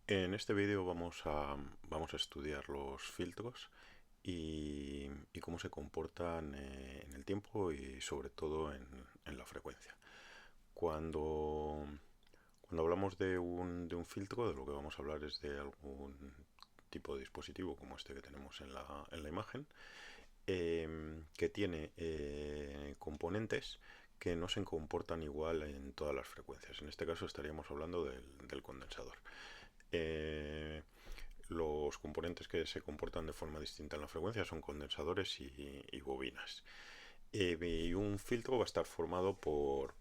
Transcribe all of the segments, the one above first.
En este vídeo vamos a estudiar los filtros y cómo se comportan en el tiempo y sobre todo en la frecuencia. Cuando, cuando hablamos de un filtro, de lo que vamos a hablar es de algún tipo de dispositivo como este que tenemos en la imagen, que tiene componentes que no se comportan igual en todas las frecuencias. En este caso estaríamos hablando del condensador. Eh, los componentes que se comportan de forma distinta en la frecuencia son condensadores y bobinas. Y un filtro va a estar formado por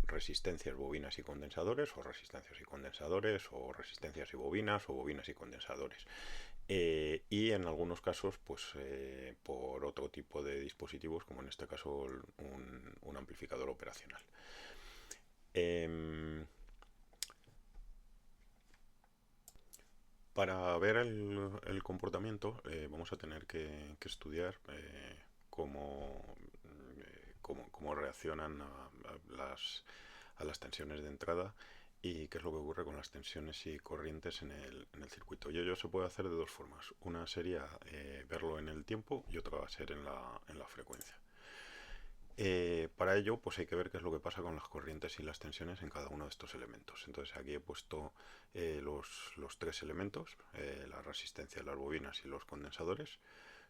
resistencias, bobinas y condensadores, o resistencias y condensadores, o resistencias y bobinas y condensadores. Y en algunos casos, por otro tipo de dispositivos, como en este caso un amplificador operacional. Em, Para ver el comportamiento vamos a tener que estudiar cómo reaccionan a las tensiones de entrada y qué es lo que ocurre con las tensiones y corrientes en el circuito. Y ello se puede hacer de dos formas. Una sería verlo en el tiempo y otra va a ser en la frecuencia. Para ello, pues hay que ver qué es lo que pasa con las corrientes y las tensiones en cada uno de estos elementos. Entonces aquí he puesto los tres elementos, la resistencia de las bobinas y los condensadores,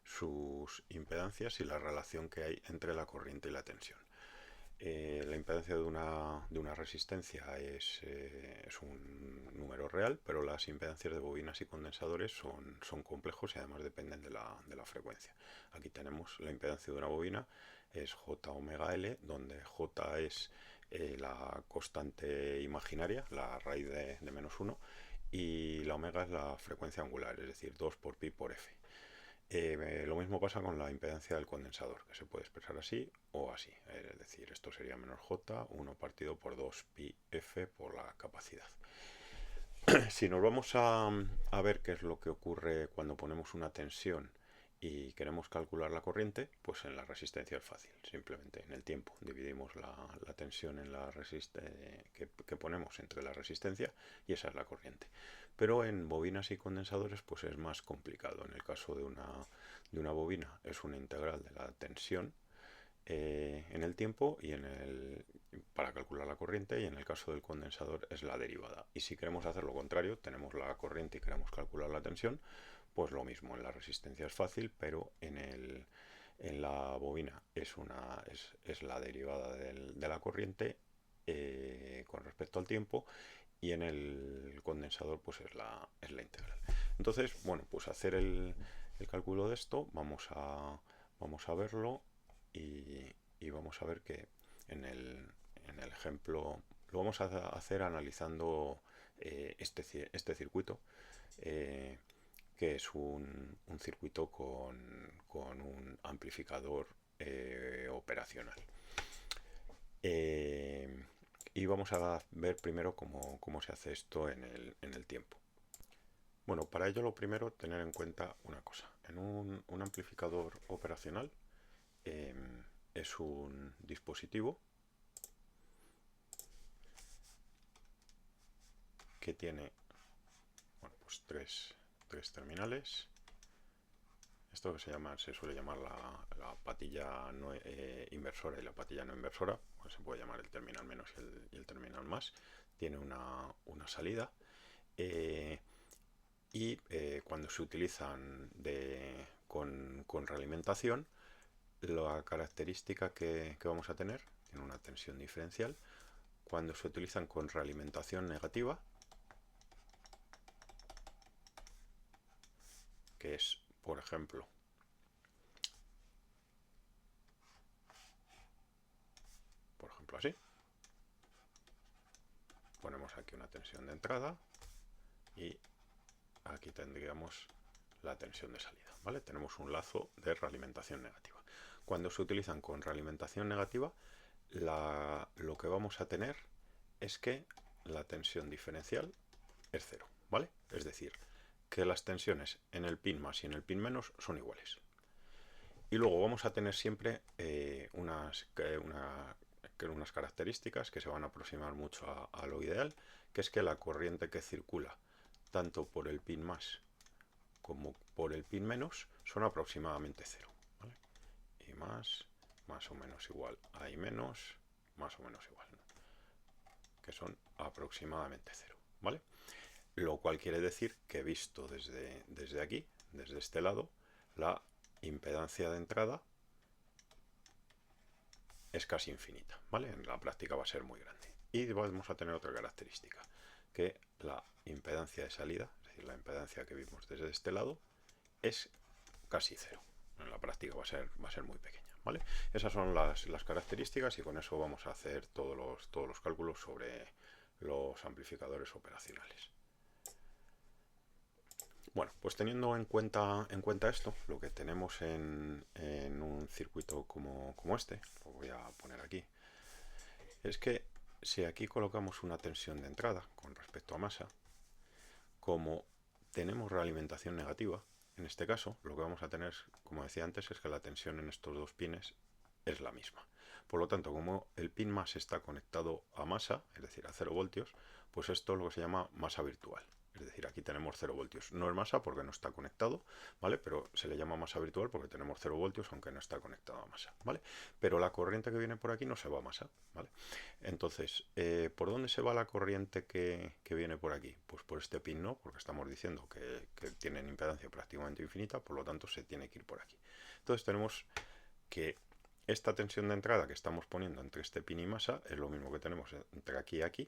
sus impedancias y la relación que hay entre la corriente y la tensión. La impedancia de una resistencia es un número real, pero las impedancias de bobinas y condensadores son complejos y además dependen de la frecuencia. Aquí tenemos la impedancia de una bobina, es J omega L, donde J es la constante imaginaria, la raíz de menos uno, y la omega es la frecuencia angular, es decir, 2 por pi por f. Lo mismo pasa con la impedancia del condensador, que se puede expresar así o así. Es decir, esto sería menos J, 1 partido por 2 pi f por la capacidad. Si nos vamos a ver qué es lo que ocurre cuando ponemos una tensión y queremos calcular la corriente, pues en la resistencia es fácil. Simplemente en el tiempo dividimos la tensión en la que ponemos entre la resistencia y esa es la corriente. Pero en bobinas y condensadores pues es más complicado. En el caso de una bobina es una integral de la tensión en el tiempo para calcular la corriente, y en el caso del condensador es la derivada. Y si queremos hacer lo contrario, tenemos la corriente y queremos calcular la tensión, pues lo mismo, en la resistencia es fácil, pero en la bobina es la derivada de la corriente con respecto al tiempo, y en el condensador pues es la integral. Entonces, bueno, pues hacer el cálculo de esto, vamos a verlo y vamos a ver que en el ejemplo lo vamos a hacer analizando este circuito, eh, que es un circuito con un amplificador operacional. Eh, y vamos a ver primero cómo se hace esto en el tiempo. Bueno, para ello lo primero tener en cuenta una cosa. En un amplificador operacional eh, es un dispositivo que tiene, bueno, pues tres terminales. Esto que se suele llamar la patilla inversora y la patilla no inversora, pues se puede llamar el terminal menos y el terminal más. Tiene una salida eh, y cuando se utilizan con realimentación, la característica que vamos a tener, tiene una tensión diferencial. Cuando se utilizan con realimentación negativa, que es, por ejemplo así, ponemos aquí una tensión de entrada y aquí tendríamos la tensión de salida, ¿vale? Tenemos un lazo de realimentación negativa. Cuando se utilizan con realimentación negativa, lo que vamos a tener es que la tensión diferencial es cero, ¿vale? Es decir, que las tensiones en el pin más y en el pin menos son iguales. Y luego vamos a tener siempre una unas características que se van a aproximar mucho a lo ideal, que es que la corriente que circula tanto por el pin más como por el pin menos son aproximadamente cero, ¿vale? Y más o menos igual a y menos, más o menos igual, ¿no? Que son aproximadamente cero, ¿vale? Lo cual quiere decir que visto desde aquí, desde este lado, la impedancia de entrada es casi infinita, ¿vale? En la práctica va a ser muy grande. Y vamos a tener otra característica, que la impedancia de salida, es decir, la impedancia que vimos desde este lado, es casi cero. En la práctica va a ser muy pequeña, ¿vale? Esas son las características y con eso vamos a hacer todos los cálculos sobre los amplificadores operacionales. Bueno, pues teniendo en cuenta esto, lo que tenemos en un circuito como este, lo voy a poner aquí, es que si aquí colocamos una tensión de entrada con respecto a masa, como tenemos realimentación negativa, en este caso lo que vamos a tener, como decía antes, es que la tensión en estos dos pines es la misma. Por lo tanto, como el pin más está conectado a masa, es decir, a 0 voltios, pues esto es lo que se llama masa virtual. Es decir, aquí tenemos 0 voltios. No es masa porque no está conectado, ¿vale? Pero se le llama masa virtual porque tenemos 0 voltios aunque no está conectado a masa, ¿vale? Pero la corriente que viene por aquí no se va a masa, ¿vale? Entonces, ¿por dónde se va la corriente que viene por aquí? Pues por este pin no, porque estamos diciendo que tienen impedancia prácticamente infinita, por lo tanto se tiene que ir por aquí. Entonces tenemos que esta tensión de entrada que estamos poniendo entre este pin y masa es lo mismo que tenemos entre aquí y aquí,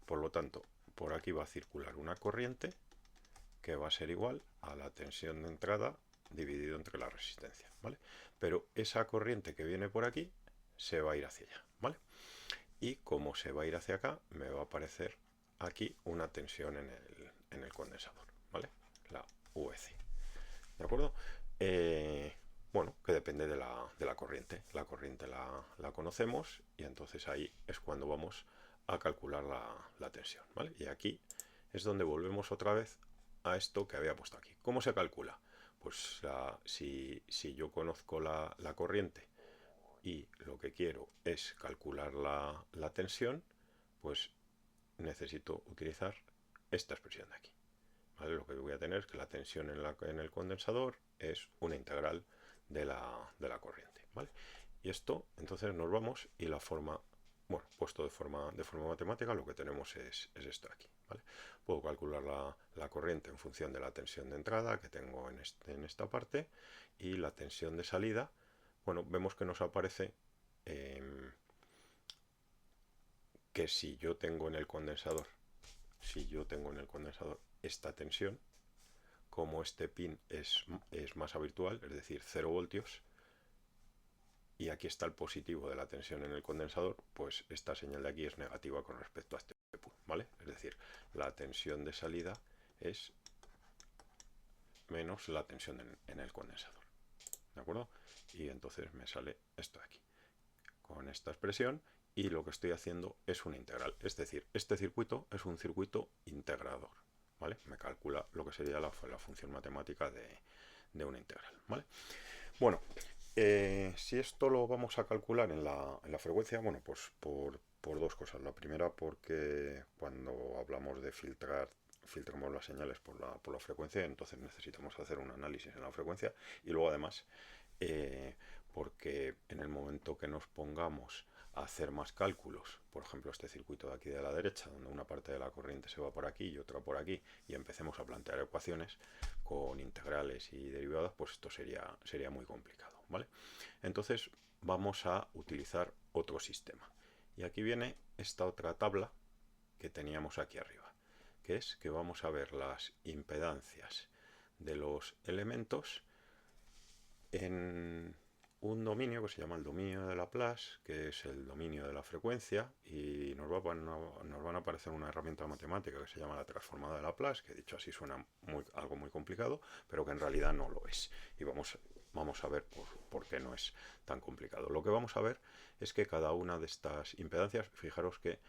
por lo tanto por aquí va a circular una corriente que va a ser igual a la tensión de entrada dividido entre la resistencia, ¿vale? Pero esa corriente que viene por aquí se va a ir hacia allá, ¿vale? Y como se va a ir hacia acá, me va a aparecer aquí una tensión en el condensador, ¿vale? La VC, ¿de acuerdo? Bueno, que depende de la corriente. La corriente la conocemos y entonces ahí es cuando vamos a calcular la tensión, ¿vale? Y aquí es donde volvemos otra vez a esto que había puesto aquí. ¿Cómo se calcula? Pues si yo conozco la corriente y lo que quiero es calcular la tensión, pues necesito utilizar esta expresión de aquí, ¿vale? Lo que voy a tener es que la tensión en el condensador es una integral de la corriente, ¿vale? Y esto, entonces nos vamos y la forma, bueno, puesto de forma matemática, lo que tenemos es esto de aquí, ¿vale? Puedo calcular la corriente en función de la tensión de entrada que tengo en esta parte y la tensión de salida. Bueno, vemos que nos aparece que si yo tengo en el condensador esta tensión, como este pin es masa virtual, es decir, 0 voltios, y aquí está el positivo de la tensión en el condensador, pues esta señal de aquí es negativa con respecto a este punto, ¿vale? Es decir, la tensión de salida es menos la tensión en el condensador, ¿de acuerdo? Y entonces me sale esto de aquí, con esta expresión, y lo que estoy haciendo es una integral, es decir, este circuito es un circuito integrador, ¿vale? Me calcula lo que sería la función matemática de una integral, ¿vale? Bueno, si esto lo vamos a calcular en la frecuencia, bueno, pues por dos cosas. La primera, porque cuando hablamos de filtramos las señales por la frecuencia, entonces necesitamos hacer un análisis en la frecuencia. Y luego además, porque en el momento que nos pongamos a hacer más cálculos, por ejemplo este circuito de aquí de la derecha, donde una parte de la corriente se va por aquí y otra por aquí, y empecemos a plantear ecuaciones con integrales y derivadas, pues esto sería muy complicado, ¿vale? Entonces vamos a utilizar otro sistema. Y aquí viene esta otra tabla que teníamos aquí arriba, que es que vamos a ver las impedancias de los elementos en un dominio que se llama el dominio de Laplace, que es el dominio de la frecuencia, y nos van a aparecer una herramienta matemática que se llama la transformada de Laplace, que dicho así suena algo muy complicado, pero que en realidad no lo es. Y vamos a ver por qué no es tan complicado. Lo que vamos a ver es que cada una de estas impedancias, fijaros que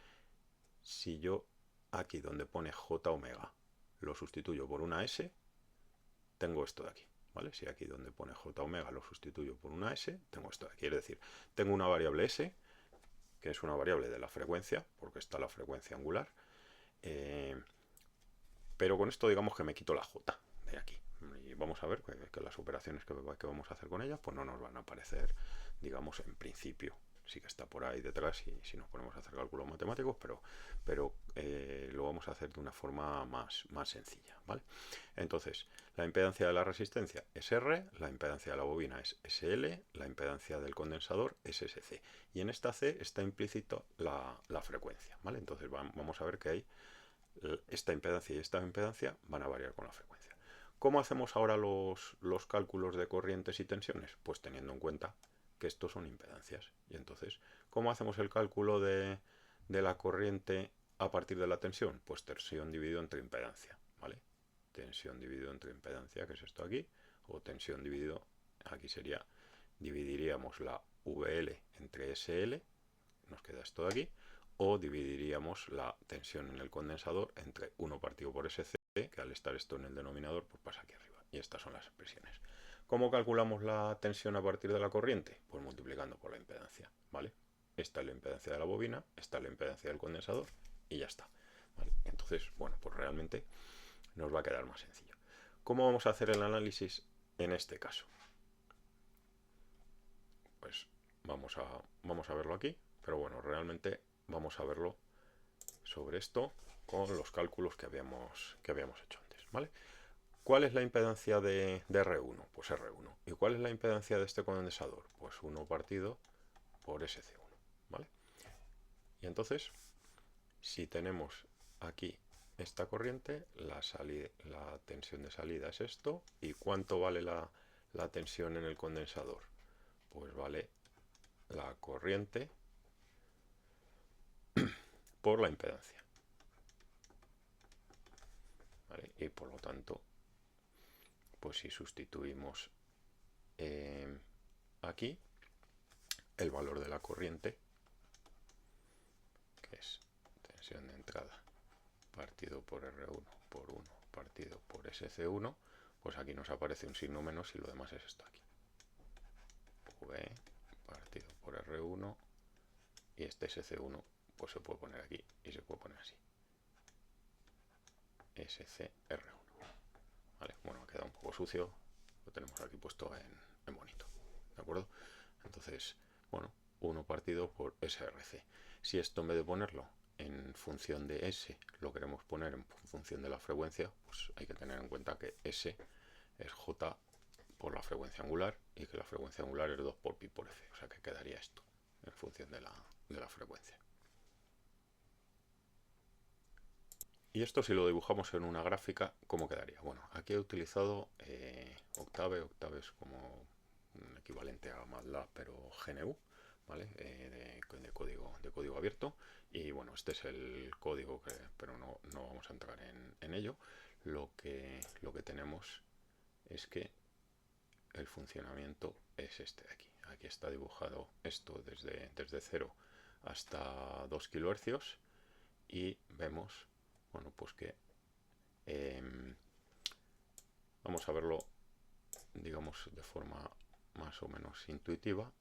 si yo aquí donde pone J omega lo sustituyo por una S, tengo esto de aquí. ¿Vale? Si aquí donde pone J omega lo sustituyo por una S, tengo esto de aquí. Es decir, tengo una variable S que es una variable de la frecuencia, porque está la frecuencia angular, pero con esto digamos que me quito la j de aquí. Y vamos a ver que las operaciones que vamos a hacer con ella, pues no nos van a aparecer, digamos, en principio. Sí que está por ahí detrás si nos ponemos a hacer cálculos matemáticos, pero lo vamos a hacer de una forma más sencilla, ¿vale? Entonces, la impedancia de la resistencia es R, la impedancia de la bobina es SL, la impedancia del condensador es SC. Y en esta C está implícito la frecuencia, ¿vale? Entonces vamos a ver que hay esta impedancia y esta impedancia van a variar con la frecuencia. ¿Cómo hacemos ahora los cálculos de corrientes y tensiones? Pues teniendo en cuenta que estos son impedancias. Y entonces, ¿cómo hacemos el cálculo de la corriente a partir de la tensión? Pues tensión dividido entre impedancia, ¿vale? Tensión dividido entre impedancia, que es esto aquí, o tensión dividido, aquí sería, dividiríamos la VL entre SL, nos queda esto de aquí, o dividiríamos la tensión en el condensador entre 1 partido por SC, que al estar esto en el denominador, pues pasa aquí arriba. Y estas son las expresiones. ¿Cómo calculamos la tensión a partir de la corriente? Pues multiplicando por la impedancia, ¿vale? Esta es la impedancia de la bobina, esta es la impedancia del condensador, y ya está, ¿vale? Entonces, bueno, pues realmente nos va a quedar más sencillo. ¿Cómo vamos a hacer el análisis en este caso? Pues vamos a verlo aquí, pero bueno, realmente vamos a verlo sobre esto con los cálculos que habíamos hecho antes, ¿vale? ¿Cuál es la impedancia de R1? Pues R1. ¿Y cuál es la impedancia de este condensador? Pues 1 partido por SC1, ¿vale? Y entonces, si tenemos aquí esta corriente, la tensión de salida es esto. ¿Y cuánto vale la tensión en el condensador? Pues vale la corriente por la impedancia, ¿vale? Y por lo tanto, pues si sustituimos aquí el valor de la corriente, que es tensión de entrada partido por R1 por 1 partido por SC1, pues aquí nos aparece un signo menos y lo demás es esto aquí. V partido por R1 y este SC1 pues se puede poner aquí y se puede poner así. SCR1. ¿Vale? Bueno, ha quedado un poco sucio, lo tenemos aquí puesto en bonito, ¿de acuerdo? Entonces, bueno, 1 partido por SRC. Si esto en vez de ponerlo en función de S lo queremos poner en función de la frecuencia, pues hay que tener en cuenta que S es J por la frecuencia angular y que la frecuencia angular es 2 por pi por F, o sea que quedaría esto en función de la frecuencia. Y esto si lo dibujamos en una gráfica, ¿cómo quedaría? Bueno, aquí he utilizado Octave. Octave es como un equivalente a MATLAB, pero GNU, ¿vale? De código abierto. Y bueno, este es el código, pero no vamos a entrar en ello. Lo que tenemos es que el funcionamiento es este de aquí. Aquí está dibujado esto desde 0 hasta 2 kHz y vemos, bueno, pues que vamos a verlo, digamos, de forma más o menos intuitiva.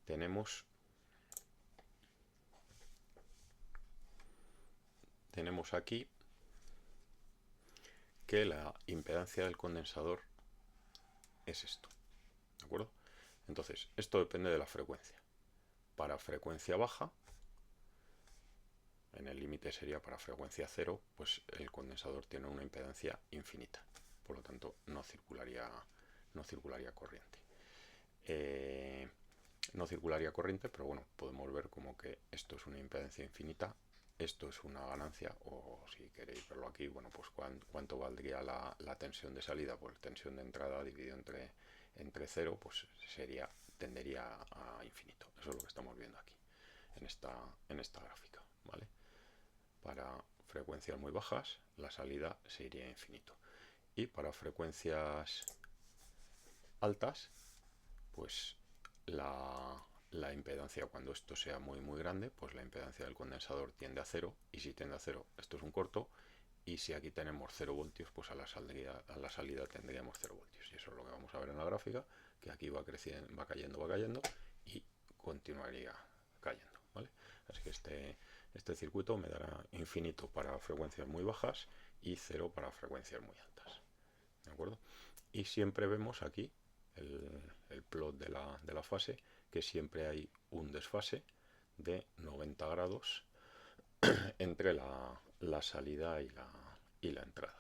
Tenemos aquí que la impedancia del condensador es esto, ¿de acuerdo? Entonces, esto depende de la frecuencia. Para frecuencia baja, en el límite sería para frecuencia 0, pues el condensador tiene una impedancia infinita. Por lo tanto, no circularía corriente. No circularía corriente, pero bueno, podemos ver como que esto es una impedancia infinita, esto es una ganancia, o si queréis verlo aquí, bueno, pues cuánto valdría la tensión de salida por tensión de entrada dividido entre 0, pues tendería a infinito. Eso es lo que estamos viendo aquí, en esta gráfica, ¿vale? Para frecuencias muy bajas, la salida se iría a infinito. Y para frecuencias altas, pues la impedancia, cuando esto sea muy grande, pues la impedancia del condensador tiende a 0, y si tiende a 0, esto es un corto, y si aquí tenemos 0 voltios, pues a la salida tendríamos 0 voltios. Y eso es lo que vamos a ver en la gráfica, que aquí va cayendo, y continuaría cayendo. Así que este circuito me dará infinito para frecuencias muy bajas y 0 para frecuencias muy altas. ¿De acuerdo? Y siempre vemos aquí el plot de la fase, que siempre hay un desfase de 90 grados entre la salida y la entrada.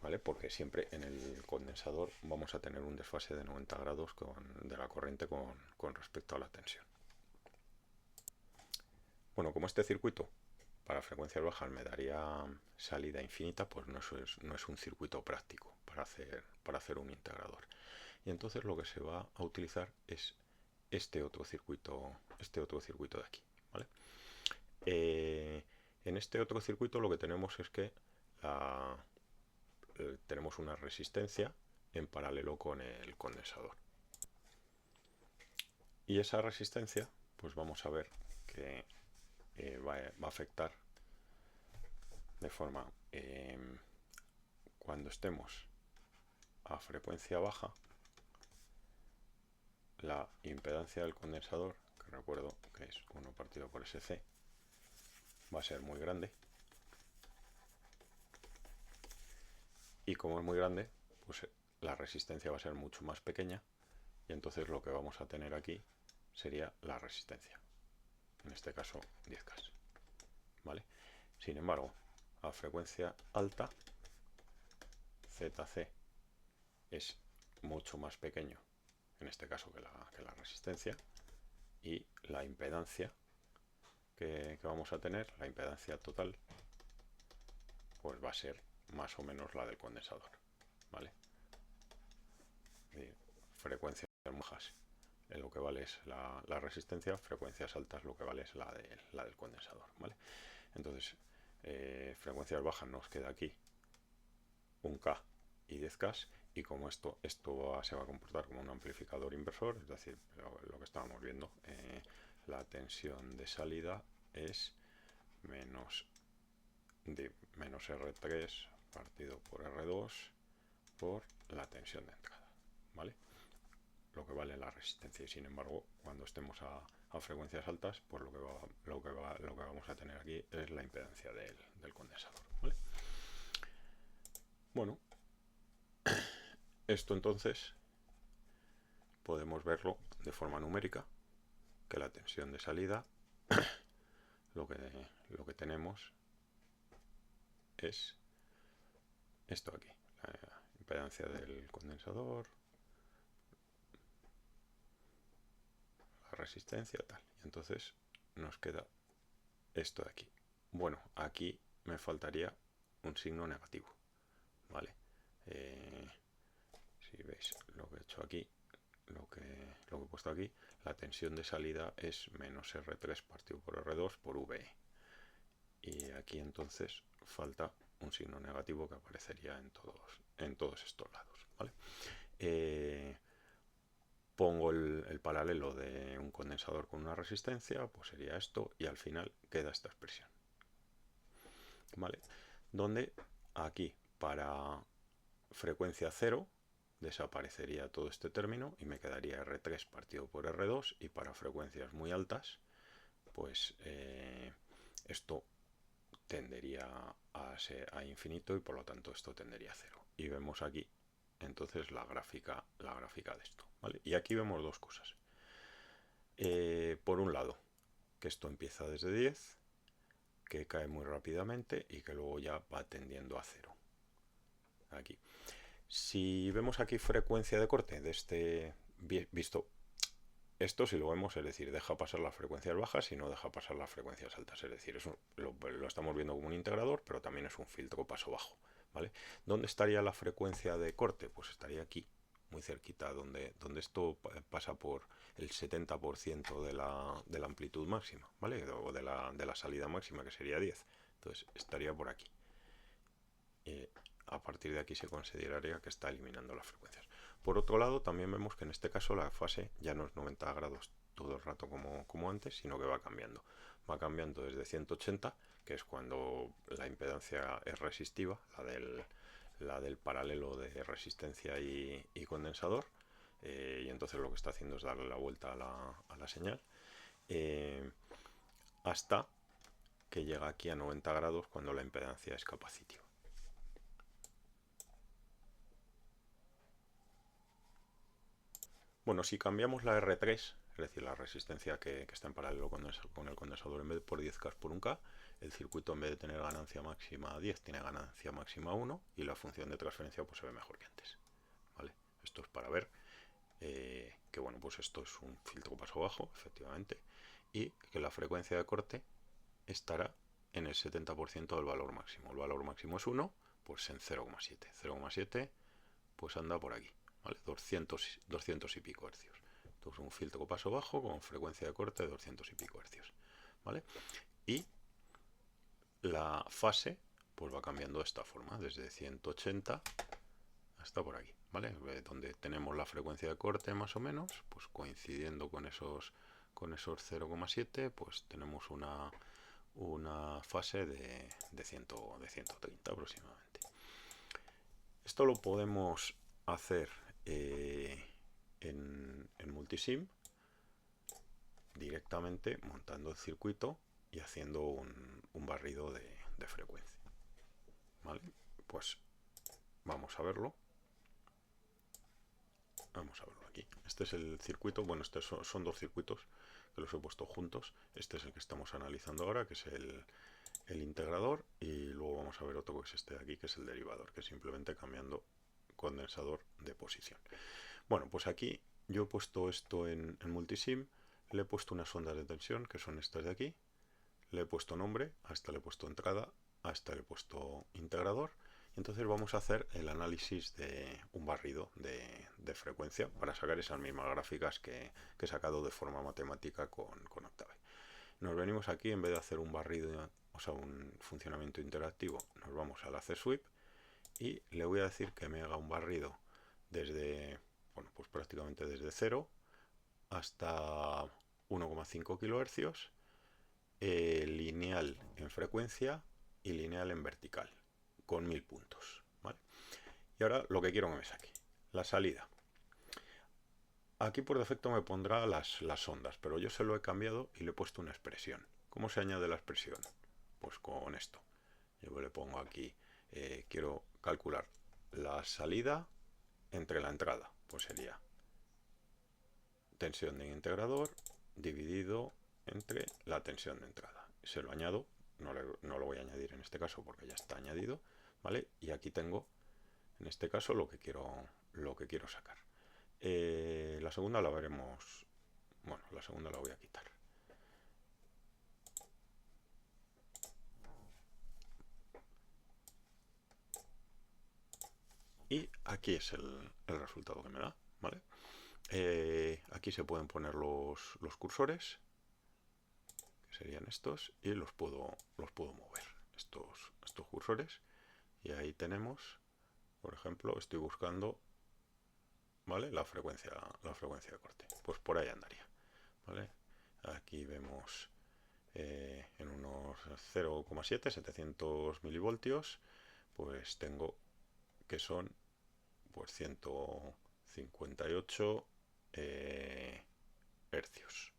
¿Vale? Porque siempre en el condensador vamos a tener un desfase de 90 grados de la corriente con respecto a la tensión. Bueno, como este circuito para frecuencias bajas me daría salida infinita, pues no es un circuito práctico para hacer un integrador. Y entonces lo que se va a utilizar es este otro circuito de aquí. ¿Vale? En este otro circuito lo que tenemos es que tenemos una resistencia en paralelo con el condensador. Y esa resistencia, pues vamos a ver que va a afectar de forma, cuando estemos a frecuencia baja, la impedancia del condensador, que recuerdo que es 1 partido por SC, va a ser muy grande. Y como es muy grande, pues la resistencia va a ser mucho más pequeña, y entonces lo que vamos a tener aquí sería la resistencia, en este caso 10K. ¿Vale? Sin embargo, a frecuencia alta, ZC es mucho más pequeño, en este caso que la resistencia, y la impedancia que vamos a tener, la impedancia total, pues va a ser más o menos la del condensador. ¿Vale? Y frecuencias bajas lo que vale es la resistencia, frecuencias altas lo que vale es la del condensador. ¿Vale? Entonces, frecuencias bajas nos queda aquí un K y 10K, y como esto se va a comportar como un amplificador inversor, es decir, lo que estábamos viendo, la tensión de salida es menos R3 partido por R2 por la tensión de entrada. ¿Vale? Lo que vale la resistencia. Y sin embargo, cuando estemos a frecuencias altas, pues lo que vamos a tener aquí es la impedancia del condensador. ¿Vale? Bueno, esto entonces podemos verlo de forma numérica, que la tensión de salida lo que tenemos es esto aquí, la impedancia del condensador, la resistencia, tal. Y entonces nos queda esto de aquí. Bueno, aquí me faltaría un signo negativo. ¿Vale? Si veis lo que he hecho aquí, lo que he puesto aquí, la tensión de salida es menos R3 partido por R2 por VE. Y aquí entonces falta un signo negativo que aparecería en todos estos lados. ¿Vale? Pongo el paralelo de un condensador con una resistencia, pues sería esto, y al final queda esta expresión. ¿Vale? Donde aquí para frecuencia 0 desaparecería todo este término y me quedaría R3 partido por R2, y para frecuencias muy altas, pues esto tendería a infinito, y por lo tanto esto tendería a 0. Y vemos aquí entonces la gráfica de esto. ¿Vale? Y aquí vemos dos cosas. Por un lado, que esto empieza desde 10, que cae muy rápidamente y que luego ya va tendiendo a 0. Aquí. Si vemos aquí frecuencia de corte de este visto, esto si lo vemos, es decir, deja pasar las frecuencias bajas y no deja pasar las frecuencias altas, es decir, lo estamos viendo como un integrador, pero también es un filtro paso bajo. ¿Vale? ¿Dónde estaría la frecuencia de corte? Pues estaría aquí, muy cerquita, donde esto pasa por el 70% de la amplitud máxima, ¿vale? O de la salida máxima, que sería 10. Entonces estaría por aquí. A partir de aquí se consideraría que está eliminando las frecuencias. Por otro lado, también vemos que en este caso la fase ya no es 90 grados todo el rato como antes, sino que va cambiando. Va cambiando desde 180, que es cuando la impedancia es resistiva, la del paralelo de resistencia y condensador, y entonces lo que está haciendo es darle la vuelta a la señal. hasta que llega aquí a 90 grados cuando la impedancia es capacitiva. Bueno, si cambiamos la R3, es decir, la resistencia que está en paralelo con el condensador, en vez de por 10K por 1K, el circuito en vez de tener ganancia máxima 10, tiene ganancia máxima 1 y la función de transferencia pues se ve mejor que antes. ¿Vale? Esto es para ver que bueno, pues esto es un filtro paso bajo, efectivamente, y que la frecuencia de corte estará en el 70% del valor máximo. El valor máximo es 1, pues en 0,7. 0,7 pues anda por aquí, ¿vale? 200 y pico hercios. Entonces un filtro paso bajo con frecuencia de corte de 200 y pico hercios, ¿vale? Y la fase pues va cambiando de esta forma, desde 180 hasta por aquí, ¿vale? Donde tenemos la frecuencia de corte más o menos, pues coincidiendo con esos 0,7, pues tenemos una fase de 130 aproximadamente. Esto lo podemos hacer en Multisim directamente montando el circuito y haciendo un barrido de frecuencia. ¿Vale? Pues vamos a verlo. Vamos a verlo aquí. Este es el circuito. Bueno, estos son dos circuitos que los he puesto juntos. Este es el que estamos analizando ahora, que es el integrador, y luego vamos a ver otro que es este de aquí, que es el derivador, que es simplemente cambiando condensador de posición. Bueno, pues aquí yo he puesto esto en Multisim, le he puesto unas ondas de tensión, que son estas de aquí, le he puesto nombre, a esta le he puesto entrada, a esta le he puesto integrador, y entonces vamos a hacer el análisis de un barrido de frecuencia para sacar esas mismas gráficas que he sacado de forma matemática con Octave. Nos venimos aquí, en vez de hacer un barrido, o sea, un funcionamiento interactivo, nos vamos al ACSweep y le voy a decir que me haga un barrido desde, bueno, pues prácticamente desde 0 hasta 1,5 kHz, lineal en frecuencia y lineal en vertical, con 1000 puntos. ¿Vale? Y ahora lo que quiero que me saque, la salida. Aquí por defecto me pondrá las ondas, pero yo se lo he cambiado y le he puesto una expresión. ¿Cómo se añade la expresión? Pues con esto. Yo le pongo aquí, quiero calcular la salida entre la entrada. Pues sería tensión de integrador dividido entre la tensión de entrada. Se lo añado, no lo voy a añadir en este caso porque ya está añadido, ¿vale? Y aquí tengo, en este caso, lo que quiero sacar. La segunda la veremos, bueno, la segunda la voy a quitar. Y aquí es el resultado que me da, ¿vale? Aquí se pueden poner los cursores, que serían estos, y los puedo mover, estos cursores. Y ahí tenemos, por ejemplo, estoy buscando, ¿vale? La frecuencia de corte. Pues por ahí andaría, ¿vale? Aquí vemos en unos 0,7, 700 milivoltios, pues tengo que son pues 158 hercios,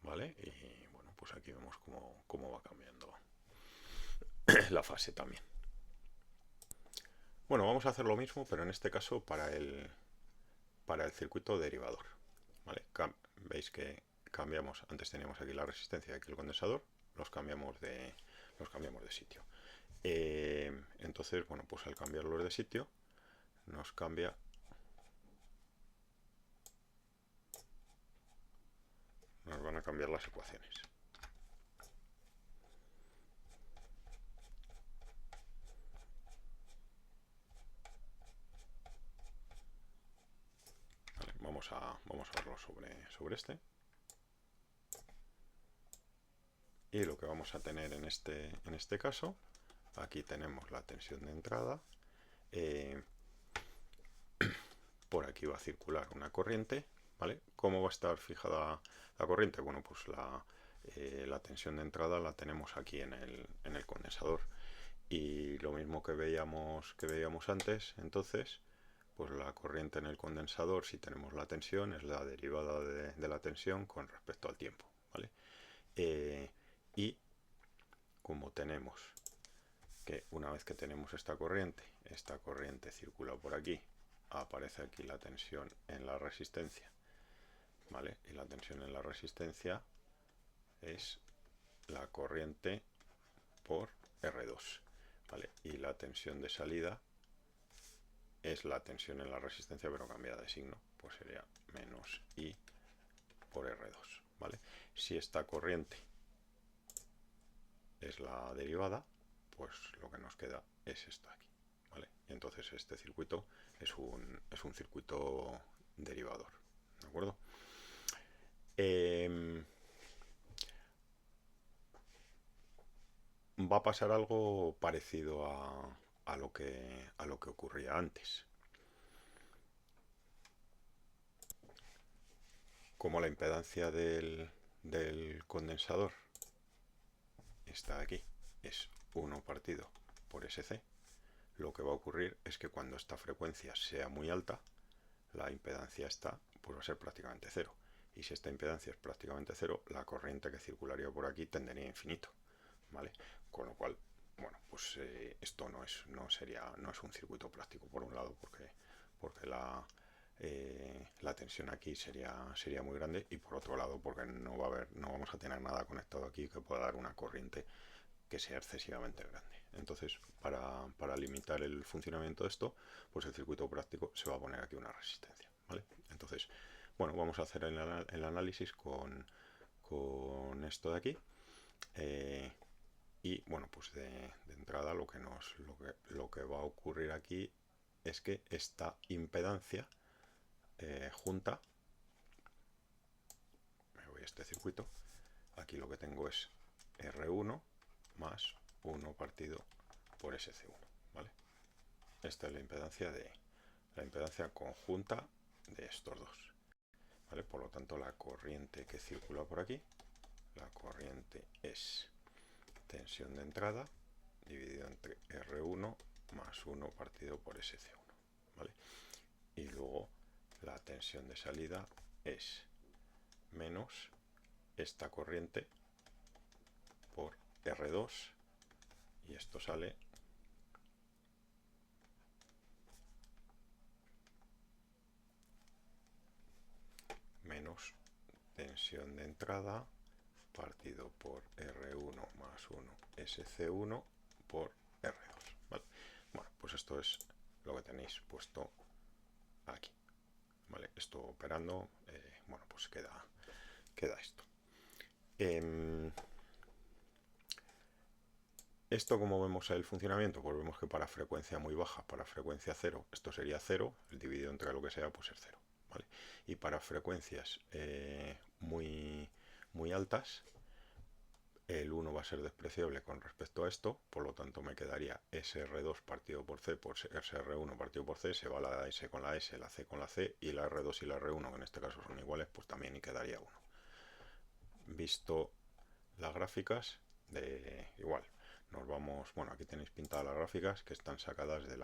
¿vale? Y bueno, pues aquí vemos cómo va cambiando la fase también. Bueno, vamos a hacer lo mismo, pero en este caso para el circuito derivador, ¿vale? Veis que cambiamos, antes teníamos aquí la resistencia y aquí el condensador, los cambiamos de sitio. Entonces, bueno, pues al cambiarlos de sitio nos cambia nos van a cambiar las ecuaciones. Vale, vamos a verlo sobre este. Y lo que vamos a tener en este caso, aquí tenemos la tensión de entrada, por aquí va a circular una corriente, ¿vale? ¿Cómo va a estar fijada la corriente? Bueno, pues la tensión de entrada la tenemos aquí en el condensador, y lo mismo que veíamos antes, entonces pues la corriente en el condensador, si tenemos la tensión, es la derivada de la tensión con respecto al tiempo, ¿vale? Y como tenemos que una vez que tenemos esta corriente circula por aquí, aparece aquí la tensión en la resistencia, ¿vale? Y la tensión en la resistencia es la corriente por R2, ¿vale? Y la tensión de salida es la tensión en la resistencia pero cambiada de signo, pues sería menos I por R2, ¿vale? Si esta corriente es la derivada, pues lo que nos queda es esto aquí, ¿vale? Y entonces este circuito es un circuito derivador, ¿de acuerdo? Va a pasar algo parecido a lo que ocurría antes. Como la impedancia del condensador está aquí, es 1 partido por SC, lo que va a ocurrir es que cuando esta frecuencia sea muy alta, la impedancia esta pues va a ser prácticamente cero. Y si esta impedancia es prácticamente cero, la corriente que circularía por aquí tendería a infinito, ¿vale? Con lo cual, bueno, pues esto no es un circuito práctico, por un lado, porque la tensión aquí sería muy grande, y por otro lado porque no vamos a tener nada conectado aquí que pueda dar una corriente que sea excesivamente grande. Entonces, para limitar el funcionamiento de esto, pues el circuito práctico se va a poner aquí una resistencia, ¿vale? Entonces, bueno, vamos a hacer el análisis con esto de aquí. Y bueno, pues de entrada lo que va a ocurrir aquí es que esta impedancia junta, me voy a este circuito, aquí lo que tengo es R1 más 1 partido por SC1, ¿vale? Esta es la impedancia conjunta de estos dos, ¿vale? Por lo tanto, la corriente que circula por aquí, la corriente es tensión de entrada dividido entre R1 más 1 partido por SC1, ¿vale? Y luego la tensión de salida es menos esta corriente por R2, y esto sale menos tensión de entrada partido por R1 más 1 SC1 por R2, ¿vale? Bueno, pues esto es lo que tenéis puesto aquí, ¿vale? Esto operando, bueno, pues queda esto. Esto, como vemos el funcionamiento, pues vemos que para frecuencia muy baja, para frecuencia 0, esto sería 0, el dividido entre lo que sea, pues es 0, ¿vale? Y para frecuencias muy altas, el 1 va a ser despreciable con respecto a esto, por lo tanto me quedaría SR2 partido por C por SR1 partido por C, se va la S con la S, la C con la C, y la R2 y la R1, que en este caso son iguales, pues también y quedaría 1. Visto las gráficas, igual, nos vamos, bueno, aquí tenéis pintadas las gráficas que están sacadas de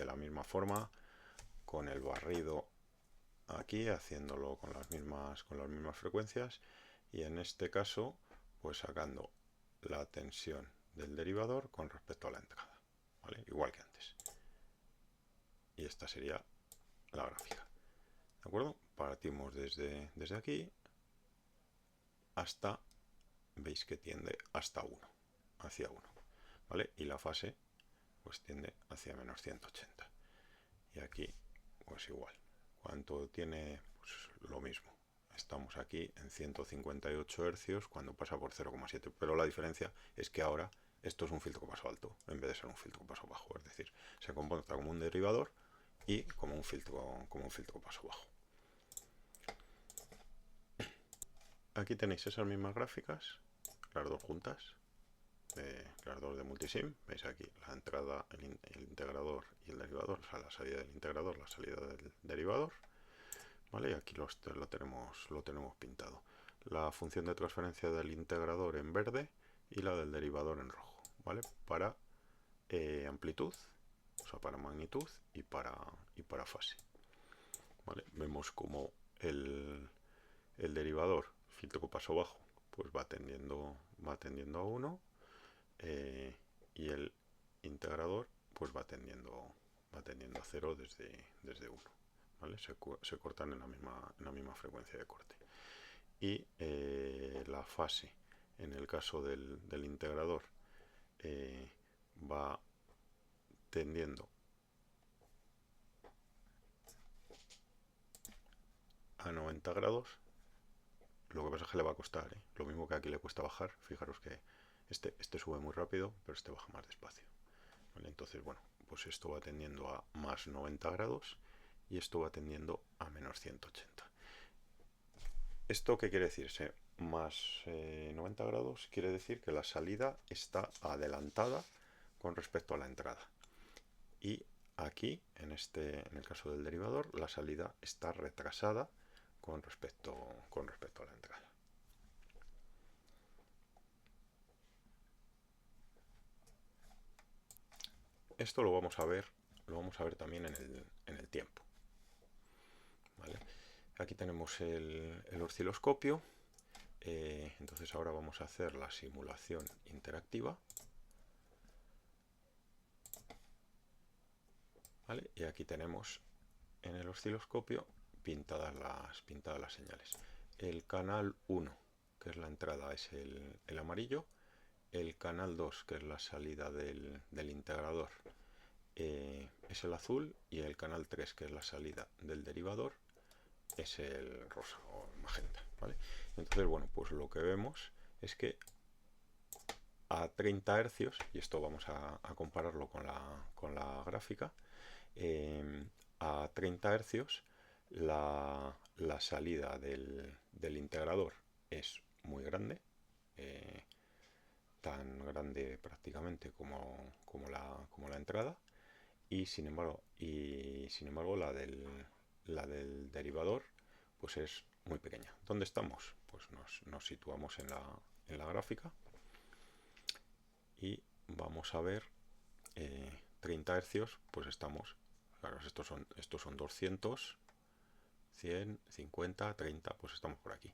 la misma forma, con el barrido aquí, haciéndolo con las mismas frecuencias, y en este caso, pues sacando la tensión del derivador con respecto a la entrada, ¿vale? Igual que antes. Y esta sería la gráfica, ¿de acuerdo? Partimos desde aquí hasta, veis que tiende hasta 1, hacia 1, ¿vale? Y la fase pues tiende hacia menos 180. Y aquí pues igual. ¿Cuánto tiene? Pues lo mismo. Estamos aquí en 158 hercios cuando pasa por 0,7, pero la diferencia es que ahora esto es un filtro paso alto en vez de ser un filtro paso bajo, es decir, se comporta como un derivador y como un filtro paso bajo. Aquí tenéis esas mismas gráficas, las dos juntas, las dos de multisim. Veis aquí la entrada, el integrador y el derivador, o sea, la salida del integrador, la salida del derivador, ¿vale? Y aquí lo tenemos pintado. La función de transferencia del integrador en verde y la del derivador en rojo, ¿vale? Para amplitud o sea, para magnitud y para fase. ¿Vale? Vemos como el derivador, filtro paso bajo, pues va tendiendo a 1, y el integrador pues va tendiendo a 0 desde 1. ¿Vale? Se cortan en la misma frecuencia de corte. Y la fase, en el caso del integrador, va tendiendo a 90 grados. Lo que pasa es que le va a costar, ¿eh? Lo mismo que aquí le cuesta bajar. Fijaros que este sube muy rápido, pero este baja más despacio. ¿Vale? Entonces, bueno, pues esto va tendiendo a más 90 grados y esto va tendiendo a menos 180. ¿Esto qué quiere decirse? Más 90 grados quiere decir que la salida está adelantada con respecto a la entrada. Y aquí, en el caso del derivador, la salida está retrasada con respecto a la entrada. Esto lo vamos a ver también en el tiempo. ¿Vale? Aquí tenemos el osciloscopio. Entonces ahora vamos a hacer la simulación interactiva. ¿Vale? Y aquí tenemos en el osciloscopio pintadas las señales. El canal 1, que es la entrada, es el amarillo. El canal 2, que es la salida del integrador, es el azul. Y el canal 3, que es la salida del derivador, es el rosa o el magenta. ¿Vale? Entonces, bueno, pues lo que vemos es que a 30 hercios, y esto vamos a compararlo con la gráfica, a 30 hercios la salida del integrador es muy grande, tan grande prácticamente como la entrada, y sin embargo la del derivador pues es muy pequeña. ¿Dónde estamos? Pues nos situamos en la gráfica y vamos a ver 30 hercios, pues estamos, claro, estos son 200, 100, 50, 30, pues estamos por aquí.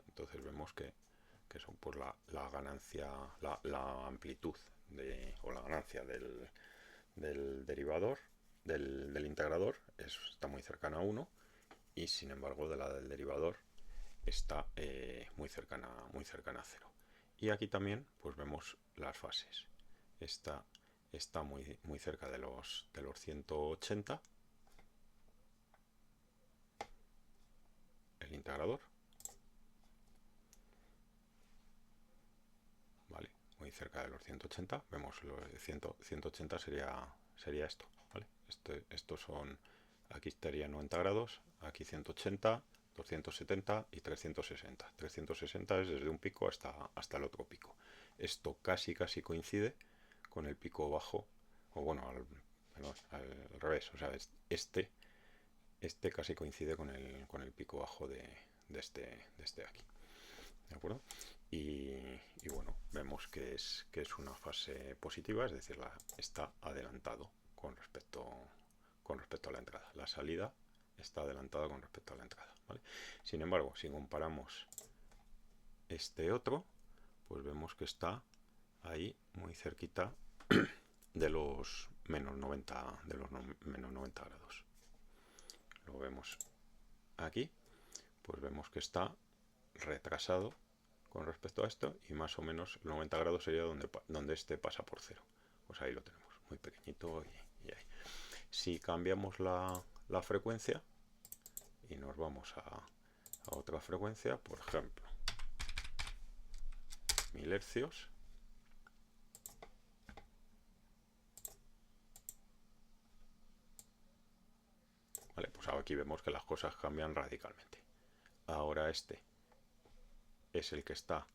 Entonces vemos que son pues la ganancia, la amplitud o la ganancia del derivador, del integrador, está muy cercana a 1, y sin embargo de la del derivador está muy cercana a 0. Y aquí también pues vemos las fases. Está muy cerca de los 180 el integrador, ¿vale? Muy cerca de los 180. Vemos los 180 sería esto, ¿vale? Estos son, aquí estaría 90 grados, aquí 180, 270 y 360. 360 es desde un pico hasta el otro pico. Esto casi coincide con el pico bajo, o bueno, al revés, o sea, este casi coincide con el pico bajo de este de aquí. ¿De acuerdo? Y bueno, vemos que es una fase positiva, es decir, está adelantado con respecto a la entrada. La salida está adelantada con respecto a la entrada, ¿vale? Sin embargo, si comparamos este otro, pues vemos que está ahí muy cerquita de los menos 90 grados. Lo vemos aquí, pues vemos que está retrasado con respecto a esto, y más o menos 90 grados sería donde este pasa por 0. Pues ahí lo tenemos, muy pequeñito, y ahí. Si cambiamos la frecuencia y nos vamos a otra frecuencia, por ejemplo 1000 hercios, vale, pues aquí vemos que las cosas cambian radicalmente. Ahora este es el que está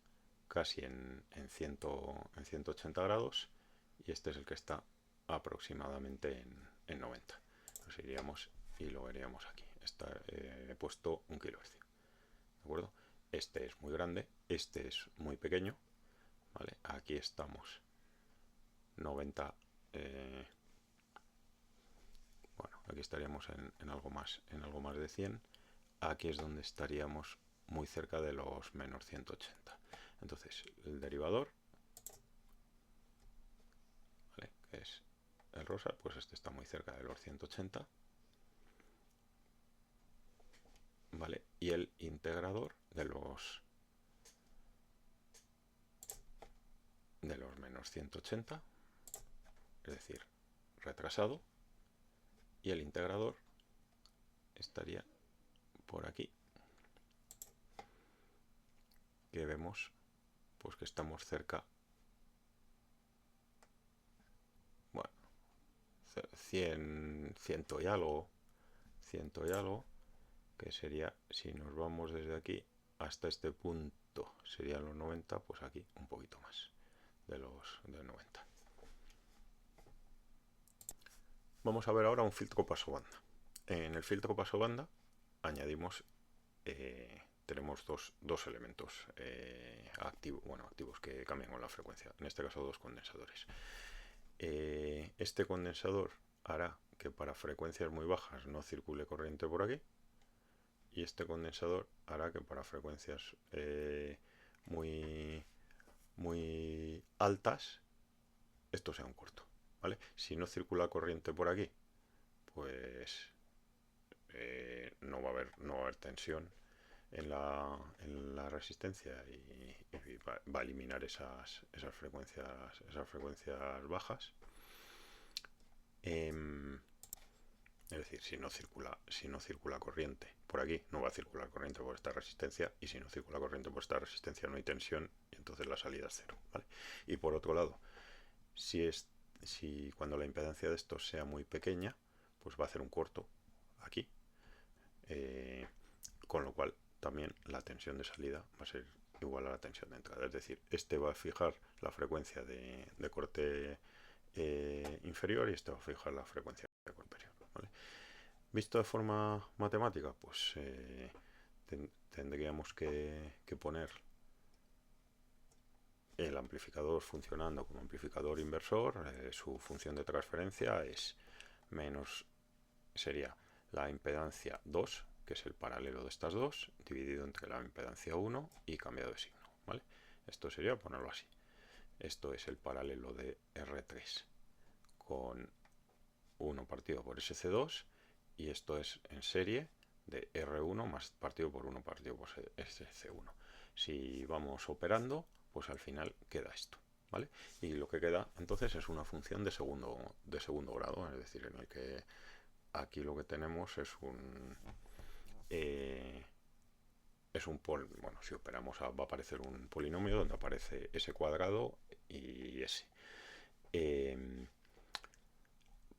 casi en 180 grados, y este es el que está aproximadamente en 90. Nos iríamos y lo veríamos aquí. He puesto 1 kilohercio. ¿De acuerdo? Este es muy grande, este es muy pequeño. ¿Vale? Aquí estamos 90 aquí estaríamos en algo más de 100. Aquí es donde estaríamos muy cerca de los menos 180. Entonces, el derivador, ¿vale?, que es el rosa, pues este está muy cerca de los 180, ¿vale? Y el integrador de los menos 180, es decir, retrasado, y el integrador estaría por aquí, que vemos pues que estamos cerca, bueno, 100 y algo, que sería, si nos vamos desde aquí hasta este punto, serían los 90, pues aquí un poquito más del 90. Vamos a ver ahora un filtro paso-banda. En el filtro paso-banda añadimos, tenemos dos elementos activos que cambian con la frecuencia, en este caso dos condensadores. Este condensador hará que para frecuencias muy bajas no circule corriente por aquí, y este condensador hará que para frecuencias muy altas esto sea un corto, ¿vale? Si no circula corriente por aquí, pues no va a haber tensión en la resistencia y va a eliminar esas frecuencias bajas. Es decir, si no circula corriente por aquí, no va a circular corriente por esta resistencia, y si no circula corriente por esta resistencia no hay tensión, y entonces la salida es cero, ¿vale? Y por otro lado, si cuando la impedancia de estos sea muy pequeña, pues va a hacer un corto aquí, con lo cual también la tensión de salida va a ser igual a la tensión de entrada. Es decir, este va a fijar la frecuencia de corte inferior, y este va a fijar la frecuencia de corte superior, ¿vale? Visto de forma matemática, pues tendríamos que poner el amplificador funcionando como amplificador inversor. Su función de transferencia sería la impedancia 2, que es el paralelo de estas dos, dividido entre la impedancia 1 y cambiado de signo, ¿vale? Esto sería ponerlo así. Esto es el paralelo de R3 con 1 partido por SC2, y esto es en serie de R1 más partido por 1 partido por SC1. Si vamos operando, pues al final queda esto, ¿vale? Y lo que queda entonces es una función de segundo grado, es decir, en el que aquí lo que tenemos es bueno, si operamos va a aparecer un polinomio donde aparece s cuadrado y s,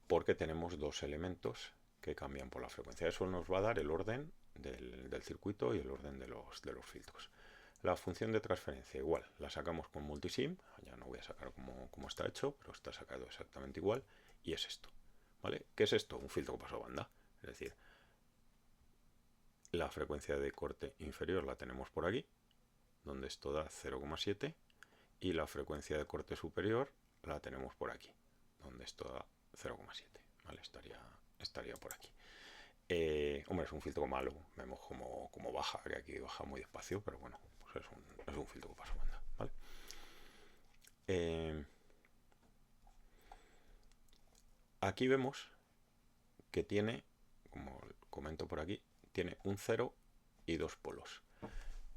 porque tenemos dos elementos que cambian por la frecuencia. Eso nos va a dar el orden del circuito y el orden de los filtros. La función de transferencia igual, la sacamos con multisim, ya no voy a sacar como está hecho, pero está sacado exactamente igual, y es esto, ¿vale? ¿Qué es esto? Un filtro paso-banda, es decir, la frecuencia de corte inferior la tenemos por aquí, donde esto da 0,7, y la frecuencia de corte superior la tenemos por aquí, donde esto da 0,7, ¿vale? Estaría por aquí. Hombre, es un filtro malo, vemos como baja, que aquí baja muy despacio, pero bueno, pues es un filtro paso-banda, ¿vale? Aquí vemos que tiene, como comento por aquí, tiene un 0 y dos polos.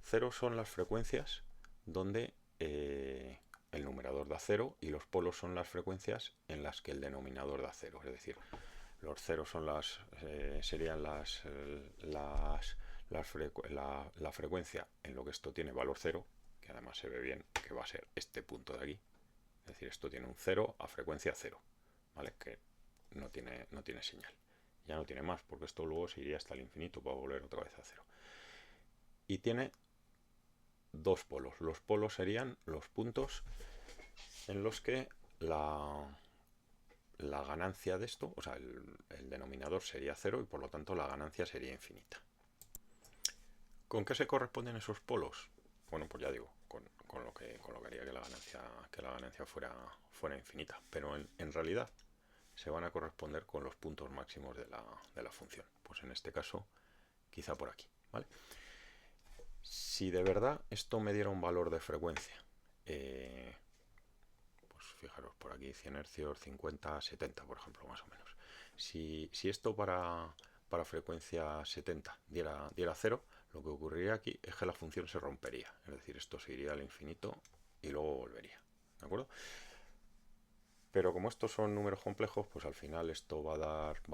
0 son las frecuencias donde el numerador da 0, y los polos son las frecuencias en las que el denominador da 0. Es decir, los ceros son serían la frecuencia en lo que esto tiene valor 0, que además se ve bien que va a ser este punto de aquí. Es decir, esto tiene un 0 a frecuencia 0, ¿vale? Que no tiene señal. Ya no tiene más, porque esto luego se iría hasta el infinito para volver otra vez a 0. Y tiene dos polos. Los polos serían los puntos en los que la ganancia de esto, o sea, el denominador sería 0, y por lo tanto la ganancia sería infinita. ¿Con qué se corresponden esos polos? Bueno, pues ya digo, con lo que haría que la ganancia fuera infinita. Pero en realidad, se van a corresponder con los puntos máximos de la función. Pues en este caso, quizá por aquí, ¿vale? Si de verdad esto me diera un valor de frecuencia, pues fijaros por aquí 100 hercios, 50, 70 por ejemplo, más o menos. Si esto para frecuencia 70 diera 0, lo que ocurriría aquí es que la función se rompería. Es decir, esto se iría al infinito y luego volvería. ¿De acuerdo? Pero como estos son números complejos, pues al final esto va a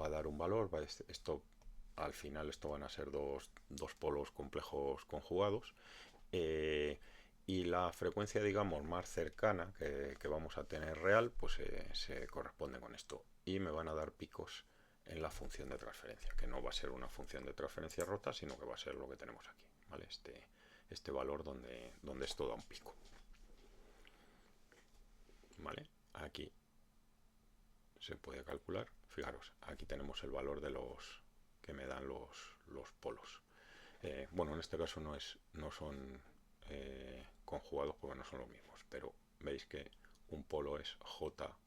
dar un valor. Al final esto van a ser dos polos complejos conjugados. Y la frecuencia, digamos, más cercana que vamos a tener real, pues se corresponde con esto. Y me van a dar picos en la función de transferencia, que no va a ser una función de transferencia rota, sino que va a ser lo que tenemos aquí, ¿vale? Este valor donde esto da un pico. ¿Vale? Aquí se puede calcular. Fijaros, aquí tenemos el valor de los que me dan los polos. Bueno, en este caso no son conjugados porque no son los mismos, pero veis que un polo es J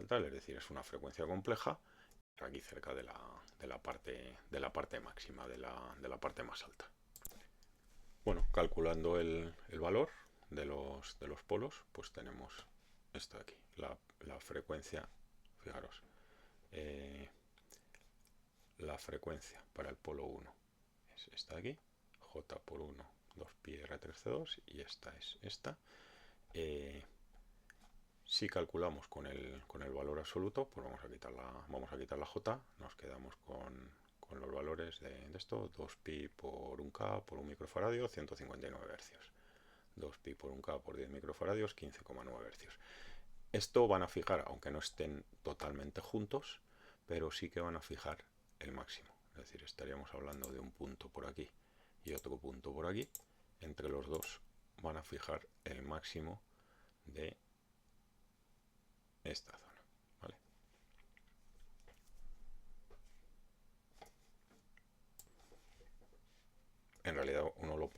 tal, es decir, es una frecuencia compleja aquí cerca de la parte máxima, de la parte más alta. Bueno, calculando el valor de los polos, pues tenemos esto de aquí, la frecuencia, fijaros, la frecuencia para el polo 1 es esta de aquí, J por 1, 2pi R3C2, y esta es esta. Si calculamos con el valor absoluto, pues vamos a quitar la J, nos quedamos con los valores de esto, 2pi por 1K por 1 microfaradio, 159 hercios. 2pi por 1K por 10 microfaradios, 15,9 hercios. Esto van a fijar, aunque no estén totalmente juntos, pero sí que van a fijar el máximo. Es decir, estaríamos hablando de un punto por aquí y otro punto por aquí. Entre los dos van a fijar el máximo de esta zona, ¿vale? En realidad uno lo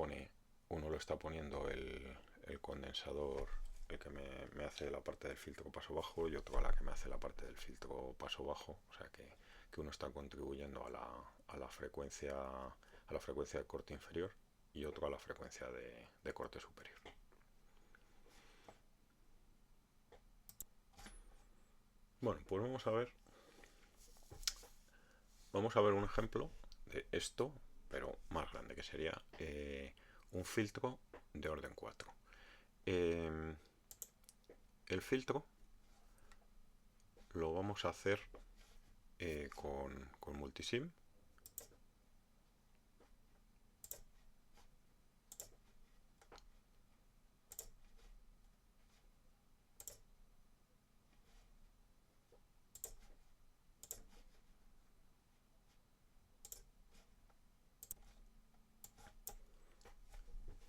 está poniendo el condensador, el que me hace la parte del filtro paso bajo, y otro a la que me hace la parte del filtro paso bajo, o sea que uno está contribuyendo a la frecuencia de corte inferior y otro a la frecuencia de corte superior. Bueno, pues vamos a ver un ejemplo de esto, pero más grande, que sería un filtro de orden 4. El filtro lo vamos a hacer con multisim.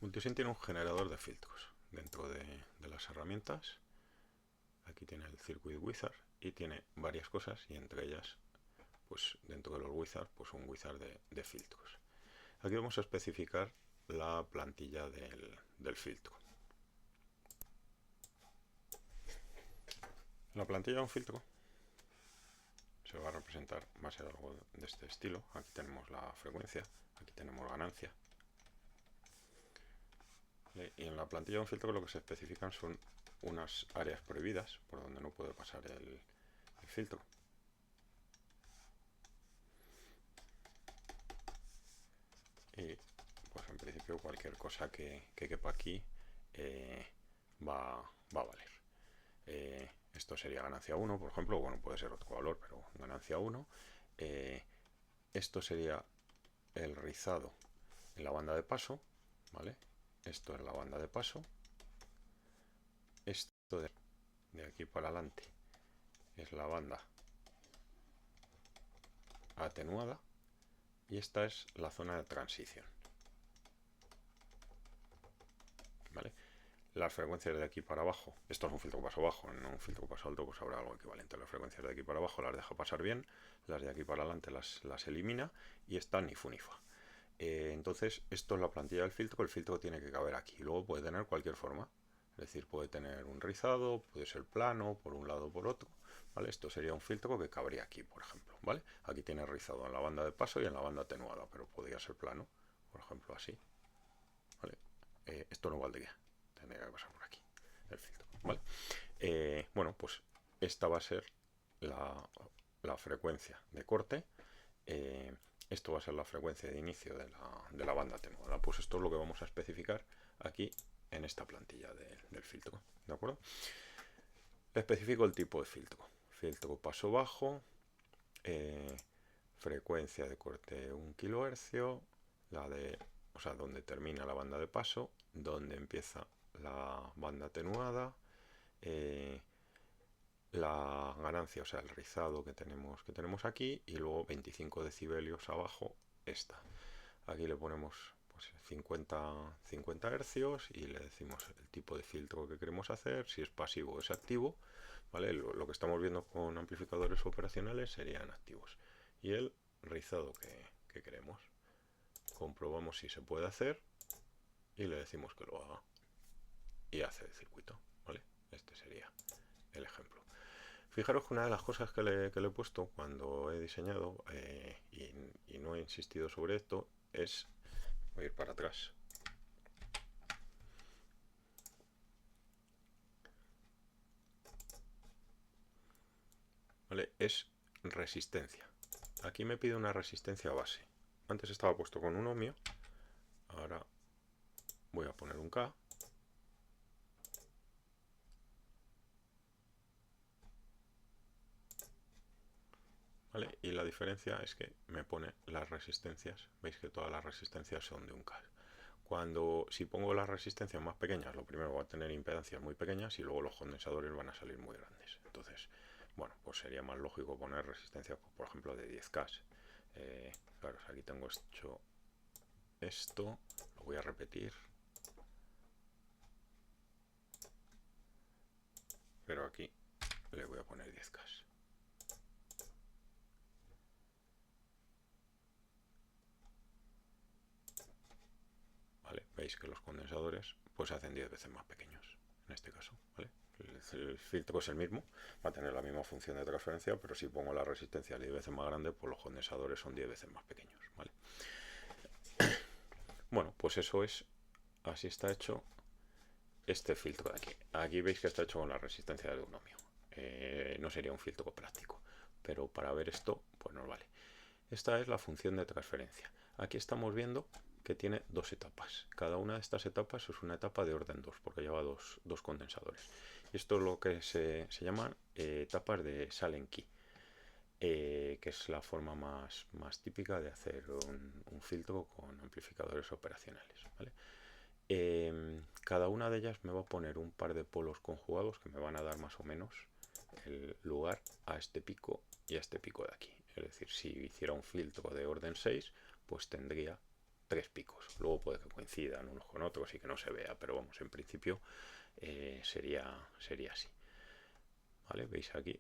Multisim tiene un generador de filtros dentro de las herramientas. Aquí tiene el Circuit Wizard y tiene varias cosas, y entre ellas, pues dentro de los wizards, pues un wizard de filtros. Aquí vamos a especificar la plantilla del filtro. La plantilla de un filtro se va a representar, va a ser algo de este estilo. Aquí tenemos la frecuencia, aquí tenemos ganancia. Y en la plantilla de un filtro lo que se especifican son unas áreas prohibidas por donde no puede pasar el filtro. Y pues en principio cualquier cosa que quepa aquí va a valer. Esto sería ganancia 1, por ejemplo. Bueno, puede ser otro valor, pero ganancia 1. Esto sería el rizado en la banda de paso, ¿vale? Esto es la banda de paso. Esto de aquí para adelante es la banda atenuada, y esta es la zona de transición, ¿vale? Las frecuencias de aquí para abajo, esto es un filtro paso bajo, en un filtro paso alto pues habrá algo equivalente. Las frecuencias de aquí para abajo las deja pasar bien, las de aquí para adelante las elimina, y está ni fu ni fa. Entonces esto es la plantilla del filtro. El filtro tiene que caber aquí, luego puede tener cualquier forma, es decir, puede tener un rizado, puede ser plano, por un lado o por otro, ¿vale? Esto sería un filtro que cabría aquí, por ejemplo, ¿vale? Aquí tiene rizado en la banda de paso y en la banda atenuada, pero podría ser plano, por ejemplo, así, ¿vale? Esto no valdría, tendría que pasar por aquí el filtro, ¿vale? Bueno, pues esta va a ser la frecuencia de corte. Esto va a ser la frecuencia de inicio de la banda atenuada. Pues esto es lo que vamos a especificar aquí en esta plantilla del filtro, ¿de acuerdo? Especifico el tipo de filtro. Filtro paso bajo, frecuencia de corte 1 kHz, o sea, donde termina la banda de paso, donde empieza la banda atenuada, la ganancia, o sea, el rizado que tenemos aquí, y luego 25 decibelios abajo esta. Aquí le ponemos pues 50 hercios y le decimos el tipo de filtro que queremos hacer, si es pasivo o es activo, ¿vale? Lo que estamos viendo con amplificadores operacionales serían activos. Y el rizado que queremos. Comprobamos si se puede hacer y le decimos que lo haga. Y hace el circuito, ¿vale? Este sería el ejemplo. Fijaros que una de las cosas que le he puesto cuando he diseñado y no he insistido sobre esto es, voy a ir para atrás, ¿vale? Es resistencia. Aquí me pide una resistencia base. Antes estaba puesto con un ohmio, ahora voy a poner un K. ¿Vale? Y la diferencia es que me pone las resistencias. Veis que todas las resistencias son de un K. Si pongo las resistencias más pequeñas, lo primero va a tener impedancias muy pequeñas y luego los condensadores van a salir muy grandes. Entonces, bueno, pues sería más lógico poner resistencias, por ejemplo, de 10K. Claro, aquí tengo hecho esto, lo voy a repetir. Pero aquí le voy a poner 10K. ¿Vale? Veis que los condensadores pues se hacen 10 veces más pequeños en este caso, ¿vale? El filtro es el mismo, va a tener la misma función de transferencia, pero si pongo la resistencia 10 veces más grande, pues los condensadores son 10 veces más pequeños, ¿vale? Bueno, pues eso es, así está hecho este filtro de aquí. Aquí veis que está hecho con la resistencia de un ohmio. No sería un filtro práctico, pero para ver esto, pues nos vale. Esta es la función de transferencia. Aquí estamos viendo que tiene dos etapas. Cada una de estas etapas es una etapa de orden 2, porque lleva dos condensadores. Y esto es lo que se llaman etapas de Sallen-Key, que es la forma más típica de hacer un filtro con amplificadores operacionales, ¿vale? Cada una de ellas me va a poner un par de polos conjugados que me van a dar más o menos el lugar a este pico y a este pico de aquí. Es decir, si hiciera un filtro de orden 6, pues tendría 3 picos. Luego puede que coincidan unos con otros y que no se vea, pero vamos, en principio sería así. ¿Vale? Veis aquí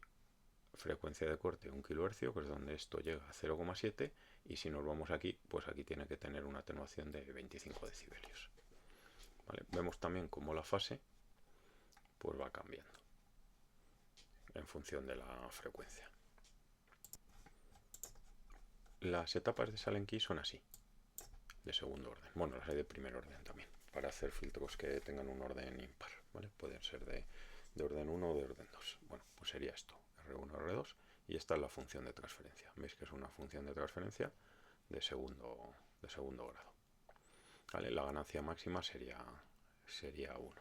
frecuencia de corte 1 kHz, que es donde esto llega a 0,7, y si nos vamos aquí, pues aquí tiene que tener una atenuación de 25 decibelios. ¿Vale? Vemos también cómo la fase pues va cambiando en función de la frecuencia. Las etapas de Sallen-Key son así, de segundo orden. Bueno, las hay de primer orden también, para hacer filtros que tengan un orden impar, ¿vale? Pueden ser de orden 1 o de orden 2. Bueno, pues sería esto, R1, R2, y esta es la función de transferencia. Veis que es una función de transferencia de segundo grado. ¿Vale? La ganancia máxima sería 1.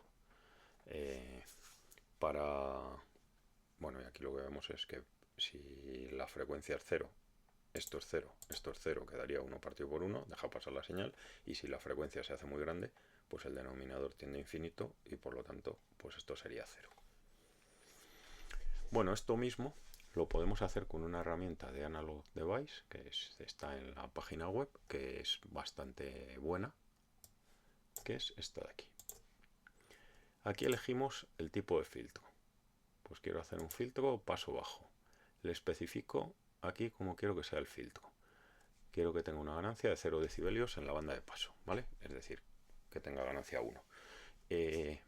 Bueno, y aquí lo que vemos es que si la frecuencia es 0, esto es 0, esto es 0, quedaría 1 partido por 1, deja pasar la señal, y si la frecuencia se hace muy grande, pues el denominador tiende a infinito y por lo tanto, pues esto sería 0. Bueno, esto mismo lo podemos hacer con una herramienta de Analog Device, que está en la página web, que es bastante buena, que es esta de aquí. Aquí elegimos el tipo de filtro. Pues quiero hacer un filtro paso bajo. Le especifico aquí cómo quiero que sea el filtro. Quiero que tenga una ganancia de 0 decibelios en la banda de paso, ¿vale? Es decir, que tenga ganancia 1.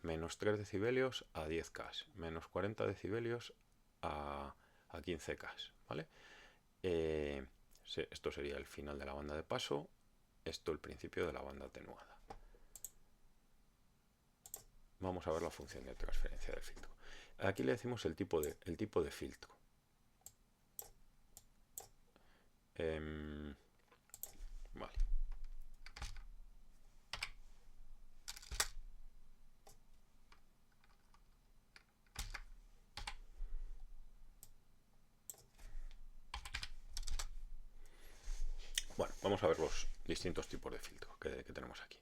Menos 3 decibelios a 10K, menos 40 decibelios a a 15K, ¿vale? Esto sería el final de la banda de paso, esto el principio de la banda atenuada. Vamos a ver la función de transferencia del filtro. Aquí le decimos el tipo de filtro. Vale. Bueno, vamos a ver los distintos tipos de filtro que tenemos aquí.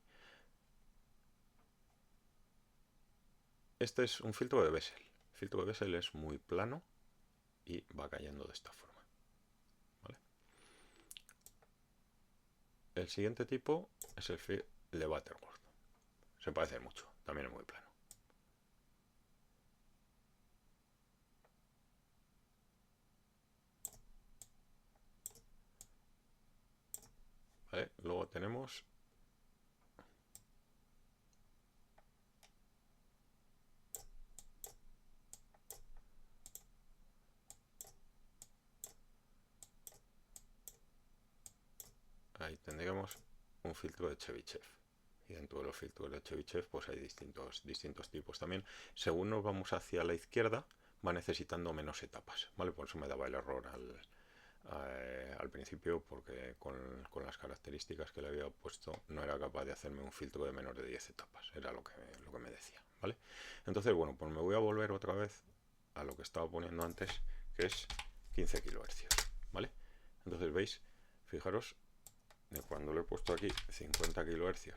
Este es un filtro de Bessel. El filtro de Bessel es muy plano y va cayendo de esta forma. ¿Vale? El siguiente tipo es el filtro de Butterworth. Se parece mucho, también es muy plano. ¿Vale? Luego tenemos ahí tendríamos un filtro de Chebyshev. Y dentro de los filtros de Chebyshev pues hay distintos tipos también. Según nos vamos hacia la izquierda, va necesitando menos etapas, ¿vale? Por eso me daba el error al principio, porque con las características que le había puesto no era capaz de hacerme un filtro de menos de 10 etapas, era lo que me decía, ¿vale? Entonces, bueno, pues me voy a volver otra vez a lo que estaba poniendo antes, que es 15 kHz, ¿vale? Entonces, veis, fijaros, de cuando le he puesto aquí 50 kHz,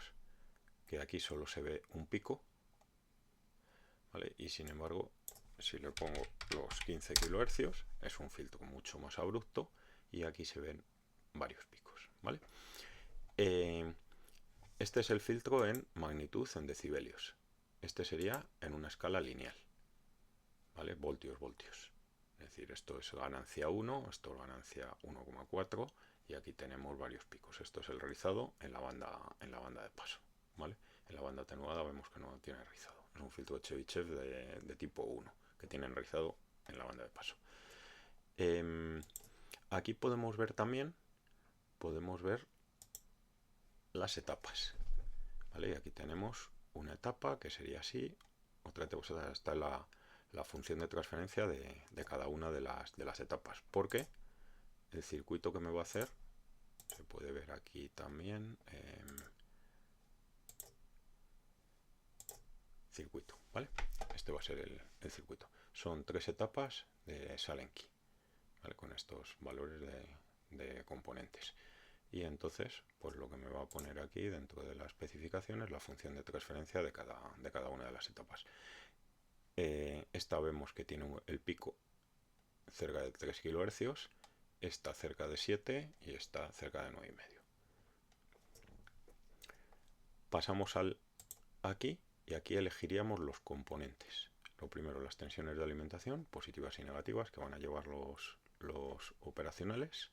que aquí solo se ve un pico, ¿vale? Y sin embargo, si le pongo los 15 kHz, es un filtro mucho más abrupto y aquí se ven varios picos, ¿vale? Este es el filtro en magnitud en decibelios. Este sería en una escala lineal, ¿vale? Voltios, voltios. Es decir, esto es ganancia 1, esto es ganancia 1,4 y aquí tenemos varios picos. Esto es el rizado en la banda de paso, ¿vale? En la banda atenuada vemos que no tiene rizado. Es un filtro Chebyshev de tipo 1 que tiene rizado en la banda de paso. Aquí podemos ver también, las etapas, ¿vale? Y aquí tenemos una etapa que sería así, otra etapa, está la función de transferencia de cada una de las etapas, porque el circuito que me va a hacer se puede ver aquí también, circuito, ¿vale? Este va a ser el circuito. Son 3 etapas de Salenki, ¿vale? Con estos valores de componentes. Y entonces, pues lo que me va a poner aquí dentro de la especificación es la función de transferencia de cada una de las etapas. Esta vemos que tiene el pico cerca de 3 kHz, esta cerca de 7 y esta cerca de 9,5. Pasamos aquí y aquí elegiríamos los componentes. Lo primero, las tensiones de alimentación, positivas y negativas, que van a llevar los operacionales,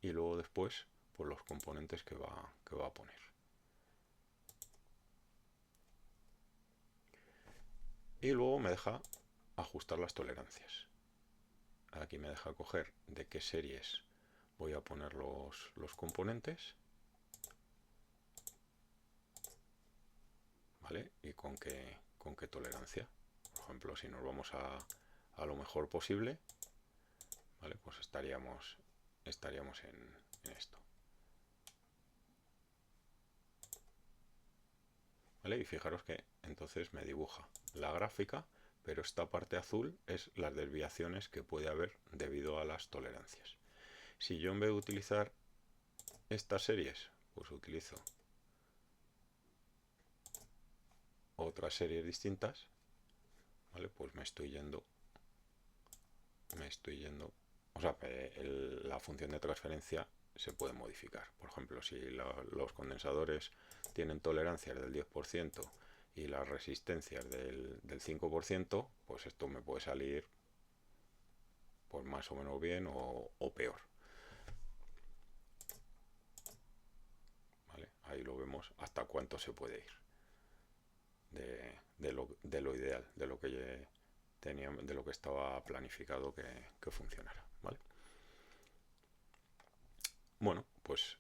y luego después pues los componentes que va a poner. Y luego me deja ajustar las tolerancias. Aquí me deja coger de qué series voy a poner los componentes, ¿vale? Y con qué tolerancia. Por ejemplo, si nos vamos a lo mejor posible, ¿vale? Pues estaríamos en esto, ¿vale? Y fijaros que entonces me dibuja la gráfica, pero esta parte azul es las desviaciones que puede haber debido a las tolerancias. Si yo en vez de utilizar estas series, pues utilizo otras series distintas, ¿vale? Pues me estoy yendo, o sea, la función de transferencia se puede modificar. Por ejemplo, si los condensadores tienen tolerancias del 10% y las resistencias del 5%, pues esto me puede salir pues más o menos bien o peor. ¿Vale? Ahí lo vemos hasta cuánto se puede ir de lo ideal, de lo que de lo que estaba planificado que funcionara, ¿vale? Bueno, pues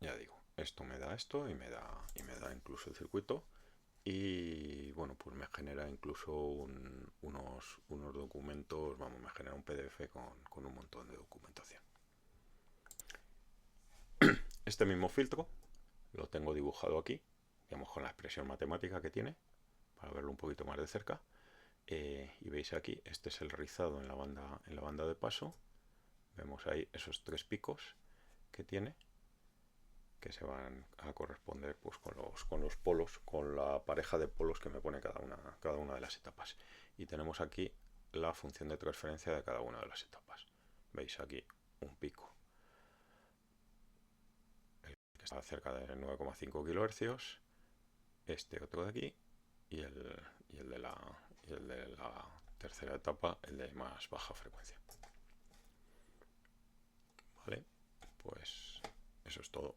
ya digo, esto me da esto y me da incluso el circuito. Y bueno, pues me genera incluso unos documentos, vamos, me genera un PDF con un montón de documentación. Este mismo filtro lo tengo dibujado aquí, digamos con la expresión matemática que tiene, para verlo un poquito más de cerca. Y veis aquí, este es el rizado en la banda de paso. Vemos ahí esos 3 picos que tiene, que se van a corresponder pues con los polos, con la pareja de polos que me pone cada una de las etapas. Y tenemos aquí la función de transferencia de cada una de las etapas. Veis aquí un pico, el que está cerca de 9,5 kHz, este otro de aquí, y el de la tercera etapa, el de más baja frecuencia. Vale, pues eso es todo.